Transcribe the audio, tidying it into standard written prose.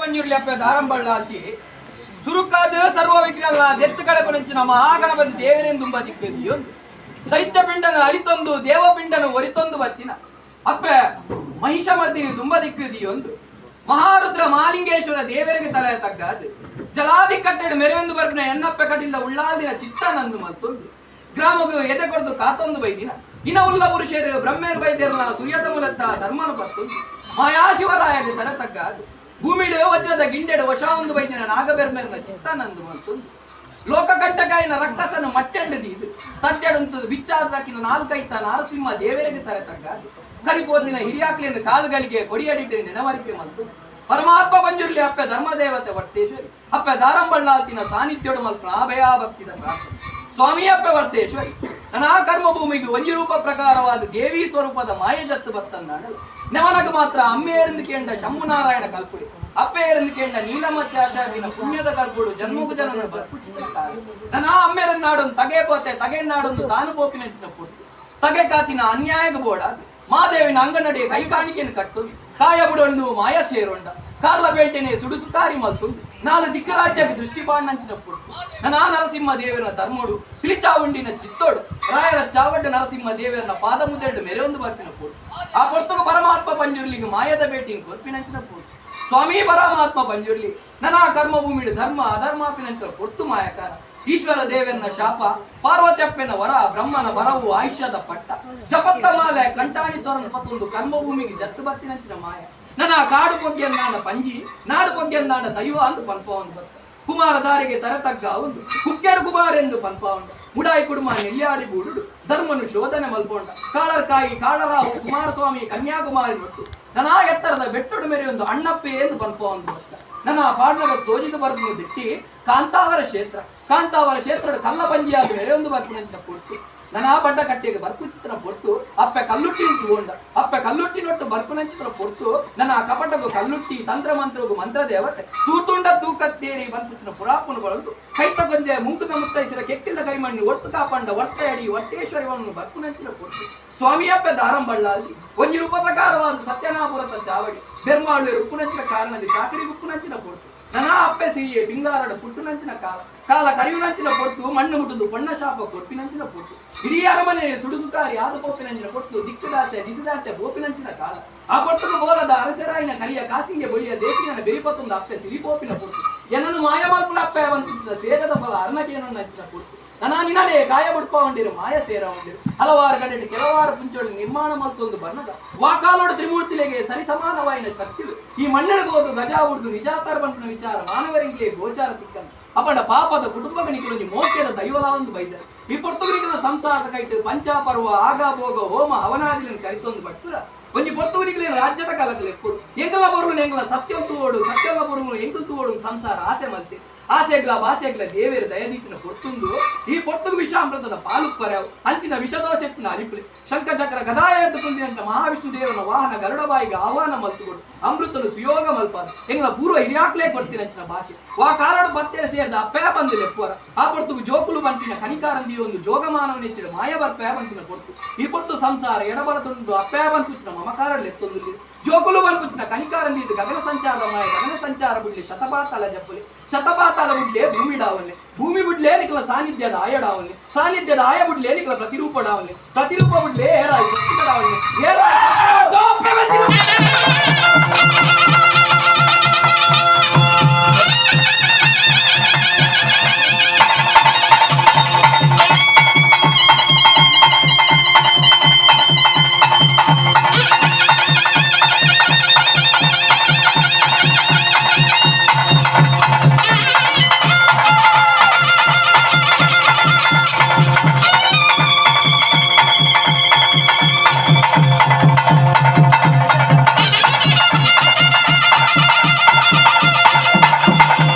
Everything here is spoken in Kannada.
ಪಂಜುರ್ಲಿ ಅಪ್ಪ ದಾರಂಬಳ್ಳಾಸಿ ಸುರುಕಾದ ಸರ್ವ ವಿಘ್ನಗಳ ದೆಚ್ಚಗಳ ಕೊನೆಂಚಿನ ಮಹಾಗಣಪತಿ ದೇವರೆಂದುಂಬ ದಿಕ್ಕದಿಯೊಂದು ದೈತ್ಯ ಪಿಂಡನ ಅರಿತೊಂದು ದೇವಪಿಂಡನ ಒರಿತೊಂದು ಬತ್ತಿನ ಅಪ್ಪ ಮಹಿಷಮರ್ದಿನಿ ದುಂಬ ದಿಕ್ಕದಿಯೊಂದು ಮಹಾರುದ್ರ ಮಾಲಿಂಗೇಶ್ವರ ದೇವರಿಗೆ ತಲೆ ತಗ್ಗಾದು ಜಲಾದಿ ಕಟ್ಟೆಡು ಮೆರೆಯೊಂದು ಬರ್ಪಿನ ಎನ್ನಪ್ಪ ಕಟ್ಟಿಲ್ಲ ಉಳ್ಳಾದಿನ ಚಿತ್ತ ನಂದು ಮತ್ತೊಂದು ಗ್ರಾಮಗಳು ಎದೆ ಕೊರದು ಕಾತೊಂದು ಬೈದಿನ ಇನ ಉಲ್ಲ ಪುರುಷರು ಬ್ರಹ್ಮೇರ್ ಬೈದೇರ್ನ ಸುರ್ಯತ ಮೂಲತ್ತ ಧರ್ಮನ ಪತ್ತೊಂದು ಮಾಯಾಶಿವರಾಯಗೆ ತಲೆ ತಗ್ಗಾದು ಭೂಮಿಡು ವಜ್ರದ ಗಿಂಡೆಡು ವಶ ಒಂದು ಬೈದಿನ ನಾಗಬೆರ್ಮೇರ್ನ ಚಿತ್ತ ನಂದು ಮತ್ತೊಂದು ಲೋಕಕಂಟಕಾಯಿನ ರಕ್ಕಸನ ಮಟ್ಟೆಂಡದೀದು ತಟ್ಟೆಡುಂತದು ಬಿಚ್ಚಾದಾಕಿನ ನಾಲ್ಕೈತ ನಾರಸಿಂಹ ದೇವರಿಗೆ ತಲೆ ತಗ್ಗಾದು ಕರಿಪೋರ್ನಿನ ಹಿರಿಯಾಕ್ಲಿಂದ ಕಾಲುಗಳಿಗೆ ಕೊಡಿಯಡಿಟ್ಟು ನೆನವರಿಕೆ ಮತ್ತು ಪರಮಾತ್ಮ ಪಂಜುರ್ಲಿ ಅಪ್ಪ ಧರ್ಮದೇವತೆ ವರ್ತೇಶ್ವರಿ ಅಪ್ಪ ದಾರಂಬಳ್ಳಾತಿನ ಸಾನ್ನಿಧ್ಯೋಡು ಮಲ್ಪನ ಭಯಾಭಕ್ತಿದ ಪ್ರಾರ್ಥನೆ ಸ್ವಾಮಿ ಅಪ್ಪ ವರ್ತೇಶ್ವರಿ ನಾ ಕರ್ಮ ಭೂಮಿಗೆ ಒಂಜಿ ರೂಪ ಪ್ರಕಾರವಾದ ದೇವಿ ಸ್ವರೂಪದ ಮಾಯಜತ್ತು ಬತ್ತನ್ನಾಡಲು ನೆವನಗ ಮಾತ್ರ ಅಮ್ಮೆಯರಿಂದ ಕೇಂದ್ರ ಶಂಭುನಾರಾಯಣ ಕಲ್ಪುಡಿ ಅಪ್ಪೆಯರಿಂದ ಕೇಂದ್ರ ನೀಲಮಚ್ಚಾಚಾರ್ಯನ ಪುಣ್ಯದ ಕಲ್ಪುಡು ಜನ್ಮಗು ಜನನ ನಾ ಅಮ್ಮೆಯರನ್ನಾಡೊಂದು ತಗೆ ಪೋತೆ ತಗೆನ್ನಾಡೊಂದು ತಾನು ಪೋಪಿನಂಚಿನ ಪುಟ್ಟು ತಗೆ ಕಾತಿನ ಅನ್ಯಾಯಗ ಬೋಡ ಮಾದೇವಿನ ಅಂಗನಡಿಯ ಕೈ ಕಾಣಿಕೆಯನ್ನು ಕಟ್ಟುದು ಕಾಯ ಬುಡೊಂಡು ಮಾಯ ಸೇರೊಂಡ ಕಾರ್ಲ ಬೇಟೆನೆ ಸುಡುಸುತ್ತಾರಿ ಮಲ್ತು ನಾಲು ದಿಕ್ಕ ರಾಜ್ಯಕ್ಕೆ ದೃಷ್ಟಿ ಬಾಂಡಂಚಿನ ಪುಟ್ಟು ನಾ ನರಸಿಂಹ ದೇವರನ ಧರ್ಮೋಡು ಪಿಲಿಚಾವುಂಡಿನ ಚಿತ್ತೋಡು ರಾಯರ ಚಾವಡ್ಡ ನರಸಿಂಹ ದೇವರನ ಪಾದ ಮುದ್ದೆರಡು ಮೆರೆಯೊಂದು ಬರ್ಪಿನ ಪುಟ್ಟು ಆ ಪೊರ್ತುಗ ಪರಮಾತ್ಮ ಪಂಜುರ್ಲಿಗೆ ಮಾಯದ ಬೇಟಿಂಗ್ ಕೊರ್ಪಿನಂಚಿನ ಪುಟ್ಟು ಸ್ವಾಮಿ ಪರಮಾತ್ಮ ಪಂಜುರ್ಲಿ ನಾ ಕರ್ಮ ಭೂಮಿಡು ಧರ್ಮ ಅಧರ್ಮಾಪಿನಂಚಿನ ಪೊತ್ತು ಮಾಯಕಾರ ಈಶ್ವರ ದೇವರನ ಶಾಪ ಪಾರ್ವತ್ಯಪ್ಪನ ವರ ಬ್ರಹ್ಮನ ವರವು ಆಯುಷ್ಯದ ಪಟ್ಟ ಜಪತ್ತ ಮಾಲೆ ಕಂಠಾಣೀಶ್ವರನ ಪತ್ತೊಂದು ಕರ್ಮಭೂಮಿಗೆ ಜತ್ತು ಬತ್ತಿನಂಚಿನ ಮಾಯ ನನ್ನ ಕಾಡು ಪೊಗ್ಗೆಯನ್ನಾಡ ಪಂಜಿ ನಾಡು ಪೊಗ್ಗೆಯನ್ನಾಡ ದೈವ ಅಂದು ಪಂಪ ಒಂದು ಬತ್ತ ಕುಮಾರ ದಾರಿಗೆ ತರತಗ್ಗ ಒಂದು ಕುಕ್ಕೆಡು ಕುಮಾರ ಎಂದು ಪಂಪ ಉಂಡ ಮುಡಾಯಿ ಕುಡುಮ ನೆಲ್ಯಾಡಿ ಬೂಡುಡು ಧರ್ಮನು ಶೋಧನೆ ಮಲ್ಕೊಂಡ ಕಾಳರ್ಕಾಯಿ ಕಾಳರಾವು ಕುಮಾರಸ್ವಾಮಿ ಕನ್ಯಾಕುಮಾರಿ ಮತ್ತು ನನ್ನ ಎತ್ತರದ ಬೆಟ್ಟೊಡು ಮೆರೆಯೊಂದು ಅಣ್ಣಪ್ಪೆ ಎಂದು ಪಂಪ ಒಂದು ಬತ್ತ ನನ್ನ ಪಾಡ್ನಗ ತೋಜಿದ ಬರ್ಪು ದಿಟ್ಟಿ ಕಾಂತಾವರ ಕ್ಷೇತ್ರ ಕಲ್ಲ ಪಂಜಿಯಾಗಿ ಮೆರೆಯೊಂದು ಬರ್ಪಿನಂತ ಪೊಟ್ಟು ನನ್ನ ಬಡ್ಡ ಕಟ್ಟೆಗೆ ಬರ್ಪುಚಿತ್ರ ಪೊಟ್ಟು ಅಪ್ಪ ಕಲ್ಲುಟ್ಟಿ ತಗೊಂಡ ಅಪ್ಪ ಕಲ್ಲುಟ್ಟಿನೊಟ್ಟು ಬರ್ಪುನಂಚಿತ್ರ ಪೊಟ್ಟು ನನ್ನ ಕಪಟಗು ಕಲ್ಲುಟ್ಟಿ ತಂತ್ರ ಮಂತ್ರಗು ಮಂತ್ರ ದೇವತೆ ತೂತುಂಡ ತೂಕತ್ತೇರಿ ಬರ್ಪುಚಿನ ಪುರಾಪುನಗಳು ಕೈತ ಗೊಂದೆ ಮುಂಕುದ ಮುತ್ತೈಸಿರ ಕೆಕ್ಕಿದ ಕೈಮಣ್ಣು ಒಟ್ಟು ಕಾಪಂಡ ಒಟ್ಟೆಯಡಿ ಒಟ್ಟೇಶ್ವರವನ್ನು ಬರ್ಪುನಂಚಿನ ಪೊಟ್ಟು ಸ್ವಾಮಿಯಪ್ಪ ದಾರಂಬಳ್ಳಾಸಿ ಒಂಜಿ ರೂಪ ಪ್ರಕಾರವಾದ ಸತ್ಯನಾಪುರದ ಚಾವಡಿ ಬೆರ್ಮಾಳು ಉಪ್ಪುನಂಚಿನ ಕಾರಣದಲ್ಲಿ ಚಾಕರಿ ಉಪ್ಪುನಂಚಿನ ಪೊಟ್ಟು ನನ್ನ ಅಪ್ಪೆ ಸಿರಿಯೇ ಬಿಂಗಾರಡ ಪುಟ್ಟುನಂಚಿನ ಕಾಲ ಕರಿಯುನಂಚಿನ ಪೊಟ್ಟು ಮಣ್ಣು ಮುಟ್ಟುದು ಬಣ್ಣ ಶಾಪ ಕೊಟ್ಟಿನಂಚಿನ ಪೊಟ್ಟು ಹಿರಿಯ ಅರಮನೆ ಸುಡುಸುತ್ತಾರಿ ಆದ ಪೋಪಿನಂಚಿನ ಪೊಟ್ಟು ದಿಕ್ಕುದಾಸೆ ದಿಸಿದಾಸೆ ಬೋಪಿನಂಚಿನ ಕಾಲ ಆ ಪೊಟ್ಟುಗ ಬೋಲದ ಅರಸರಾಯಿನ ಕರಿಯ ಕಾಸಿಂಗೆ ಬಳಿಯ ದೇಶಿನ ಬೆರಿಪತ್ತೊಂದು ಅಪ್ಪೆ ಸಿರಿಪೋಪಿನ ಪೊಟ್ಟು ಏನನ್ನು ಮಾಯಮಾಲ್ಪುಲ ಅಪ್ಪೆ ಅವಂತಿಸಿದ ಸೇಗದ ಫಲ ಅರ್ಣಕೇನನ್ನು ಹಂಚಿನ ಪೊಟ್ಟು ನನ್ನ ನಿನ್ನಡೆ ಕಾಯ ಬುಡ್ಕೊಂಡಿರು ಮಾಯ ಸೇರ ಹೊಂದಿರು ಹಲವಾರು ಗಂಟೆ ಕೆಲವಾರು ಪುಂಚೋಳಿ ನಿರ್ಮಾಣ ಮತ್ತೊಂದು ಬಣ್ಣದ ವಾಕಾಲೋಡ ತ್ರಿಮೂರ್ತಿಲೆಗೆ ಸರಿ ಸಮಾನವಾಯಿನ ಶಕ್ತಿಗಳು ಈ ಮಣ್ಣೆಳಗೋದು ಗಜಾ ಉಡ್ದು ನಿಜಾತರ ಬಂಟನ ವಿಚಾರ ಮಾನವರಿಗೆ ಗೋಚಾರ ತಿಕ್ಕನು ಅಪಡ ಪಾಪದ ಕುಟುಂಬಗನಿಗೆ ಮೋಕ್ಷದ ದೈವಲ ಒಂದು ಬೈದ ಈ ಪೊರ್ತುಗರಿಗಿನ ಸಂಸಾರದ ಕೈಟ್ ಪಂಚಾಪರ್ವ ಆಗ ಭೋಗ ಹೋಮ ಹವನಾದಿಗಳನ್ನು ಕರಿತೊಂದು ಬಟ್ಟುರ ಒಂಜಿ ಪೊರ್ತುಗರಿಗಿನ ರಾಜ್ಯದ ಕಾಲದಲ್ಲಿ ಎಕ್ಕುಡು ಎಂಗಲ ಬರುವನು ಎಂಗಲ ಸತ್ಯಂ ತೂವೋಡು ಸತ್ಯಂಗ ಬರುವನು ಎಂಟು ತೂವೋಡು ಸಂಸಾರ ಆಸೆ ಮಲ್ತೆ ಆಸೆಗ್ಲ ಭಾಷೆಗ್ಲ ದೇವೇರ ದಯದೀತಿನ ಪೊರ್ತುಂದು ಈ ಪೊರ್ತುಗು ವಿಷಾಮೃತದ ಪಾಲು ಪರ್ಯಾವು ಅಂಚಿನ ವಿಷದೋಷೆತ್ತಿನ ಅಲಿಪುಲಿ ಶಂಖಚಕ್ರ ಗದಾಯಂತ ತುಂದಿನಂತ ಮಹಾವಿಷ್ಣು ದೇವನ ವಾಹನ ಗರುಡಬಾಯಿಗೆ ಆಹ್ವಾನ ಮಲ್ತುಗಳು ಅಮೃತನು ಸುಯೋಗ ಮಲ್ಪಾದ ಎಂಗ್ಲ ಪೂರ್ವ ಹಿರಿಯಾಕ್ಲೇ ಕೊಡ್ತಿನಂಚಿನ ಭಾಷೆ ವಾ ಕಾರಡು ಪತ್ತೆರ ಸೇರಿದ ಅಪ್ಪೆ ಬಂದು ಲೆಪ್ಪುವರ ಆ ಪೊರ್ತುಗು ಜೋಕುಲು ಬಂತಿನ ಕನಿಕಾರಂದಿ ಒಂದು ಜೋಗಮಾನವ ನೆಚ್ಚಿನ ಮಾಯ ಬರ್ಪೆ ಬಂತಿನ ಪೊರ್ತು ಈ ಪೊರ್ತು ಸಂಸಾರ ಎಡಬಲ ತುಂಡು ಅಪ್ಪೆ ಬಂತುಚಿನ ಮಮಕಾರ ಲೆತ್ತೊಂದು ಜೋಕುಲು ಬಂತುಚಿನ ಕನಿಕಾರಂದಿ ಗಗನ ಸಂಚಾರದ ಮಾಯ ಗಗನ ಸಂಚಾರ ಬಿಡ್ಲಿ ಶತಪಾತಾಲ ಜಪ್ಪಲಿ ಶತಪಾತಾಲ ಬಿಡ್ಲೆ ಭೂಮಿ ಡಾವನ್ಲೆ ಭೂಮಿ ಬಿಡ್ಲೆ ನಿಕಲ ಸಾನ್ನಿಧ್ಯದ ಆಯ ಡಾವನ್ಲೆ ಸಾನ್ನಿಧ್ಯದ ಆಯ ಬಿಡ್ಲೆ ನಿಕಲ ಪ್ರತಿರೂಪ ಡಾವನ್ಲೆ ಪ್ರತಿರೂಪ ಬಿಡ್ಲೆ ಏರಾಯಿ ಏರಾಯಿ